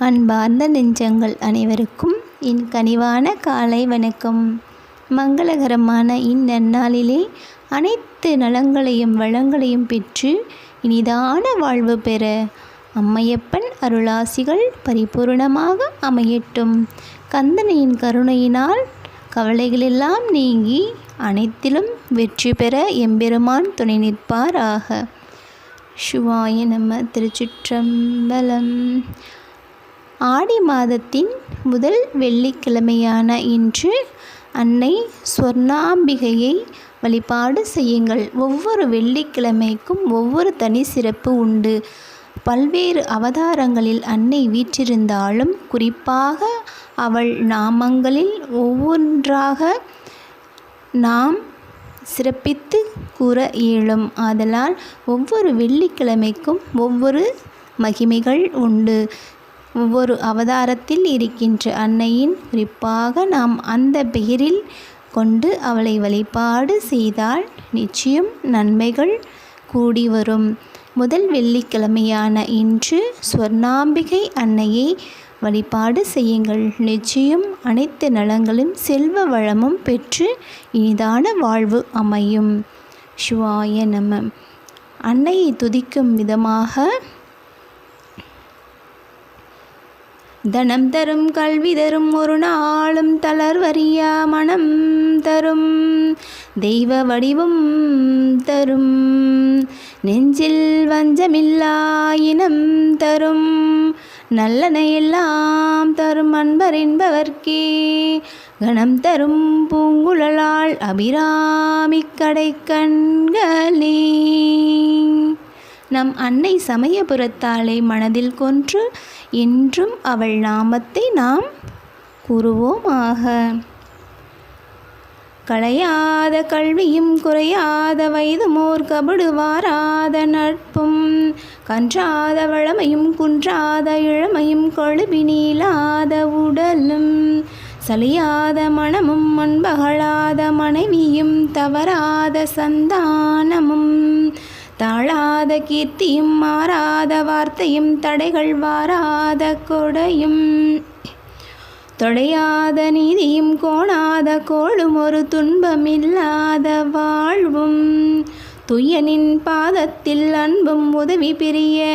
அன்பார்ந்த நெஞ்சங்கள் அனைவருக்கும் என் கனிவான காலை வணக்கம். மங்களகரமான இந்நன்னாளிலே அனைத்து நலங்களையும் வளங்களையும் பெற்று இனிதான வாழ்வு பெற அம்மையப்பன் அருளாசிகள் பரிபூர்ணமாக அமையட்டும். கந்தனின் கருணையினால் கவலைகளெல்லாம் நீங்கி அனைத்திலும் வெற்றி பெற எம்பெருமான் துணை நிற்பாராக. சிவாய நம. திருச்சிற்றம்பலம். ஆடி மாதத்தின் முதல் வெள்ளிக்கிழமையான இன்று அன்னை சொர்ணாம்பிகையை வழிபாடு செய்யுங்கள். ஒவ்வொரு வெள்ளிக்கிழமைக்கும் ஒவ்வொரு தனி சிறப்பு உண்டு. பல்வேறு அவதாரங்களில் அன்னை வீற்றிருந்தாலும் குறிப்பாக அவள் நாமங்களில் ஒவ்வொன்றாக நாம் சிறப்பித்து கூற இயலும். ஆதலால் ஒவ்வொரு வெள்ளிக்கிழமைக்கும் ஒவ்வொரு மகிமைகள் உண்டு. ஒவ்வொரு அவதாரத்தில் இருக்கின்ற அன்னையின் குறிப்பாக நாம் அந்த பெயரில் கொண்டு அவளை வழிபாடு செய்தால் நிச்சயம் நன்மைகள் கூடி வரும். முதல் வெள்ளிக்கிழமையான இன்று சொர்ணாம்பிகை அன்னையை வழிபாடு செய்யுங்கள். நிச்சயம் அனைத்து நலங்களும் செல்வ வளமும் பெற்று இனிதான வாழ்வு அமையும். சிவாய நம. அன்னையை துதிக்கும் விதமாக தனம் தரும் கல்வி தரும் ஒரு நாளும் தளர்வறியா மனம் தரும் தெய்வ வடிவம் தரும் நெஞ்சில் வஞ்சமில்லா இனம் தரும் நல்லனையெல்லாம் தரும் அன்பர் என்பவர்க்கே கணம் தரும் பூங்குழலால் அபிராமி கடை கண்களே. நம் அன்னை சமயபுரத்தாளை மனதில் கொன்று என்றும் அவள் நாமத்தை நாம் கூறுவோமாக. களையாத கல்வியும் குறையாத வயதுமோர் கபடு வாராத நட்பும் கன்றாத வளமையும் குன்றாத இளமையும் கொழுபி நீளாத உடலும் சலியாத மனமும் அன்பகளாத மனைவியும் தவறாத சந்தானமும் தாழாத கீர்த்தியும் மாறாத வார்த்தையும் தடைகள் வாராத கொடையும் தொடையாத நீதியும் கோணாத கோளும் ஒரு துன்பமில்லாத வாழ்வும் துயனின் பாதத்தில் அன்பும் உதவி பிரிய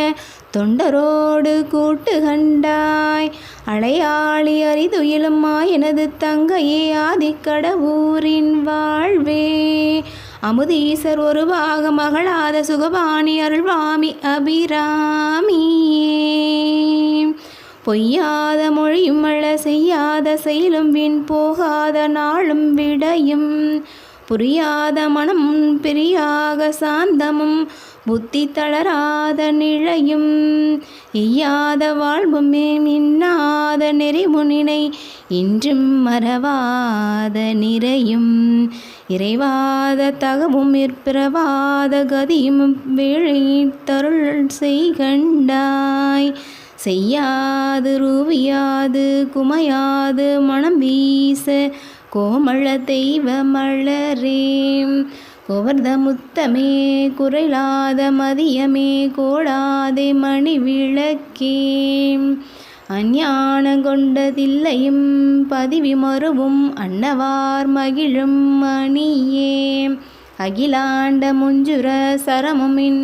தொண்டரோடு கூட்டு கண்டாய் அடையாளி அறிதுயிலும் எனது தங்கையே ஆதிக்கடவூரின் வாழ்வே அமுதீசர் ஒரு பாக மகளாத சுகபாணி அருள்வாமி அபிராமியே பொய்யாத மொழியும் மழ செய்யாத செயலும் வீண் போகாத நாளும் விடையும் புரியாத மனம் பிரியாக சாந்தமும் புத்தி தளராத நிலையும் எய்யாத வாழ்வுமே மின்னாத நெறிமுனினை இன்றும் மறவாத நிறையும் இறைவாத தகவும் இற்பிறவாத கதியும் வேளை தருள் செய்கண்டாய் செய்யாது ரூவியாது குமையாது மனம் வீச கோமள தெய்வ மலரே கோவர்த முத்தமே குறைலாத மதியமே கோடாதே மணி விளக்கே அஞ்ஞான கொண்டதில்லையும் பதிவி மறுவும் அன்னவார் மகிழும் மணியே அகிலாண்ட முஞ்சுர சரமுமின்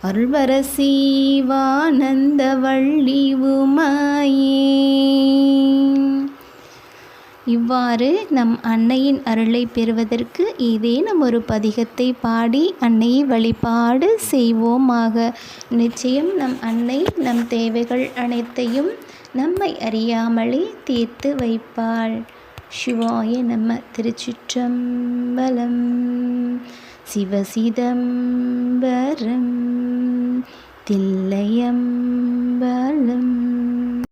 அருள்வரசி வானந்த வள்ளி உமையே. இவ்வாறு நம் அன்னையின் அருளை பெறுவதற்கு ஏதேனும் ஒரு பதிகத்தை பாடி அன்னையை வழிபாடு செய்வோமாக. நிச்சயம் நம் அன்னை நம் தேவைகள் அனைத்தையும் நம்மை அறியாமலே தீர்த்து வைப்பாள். சிவாய நம. திருச்சிற்றம்பலம். சிவசிதம்பரம் தில்லையம்பலம்.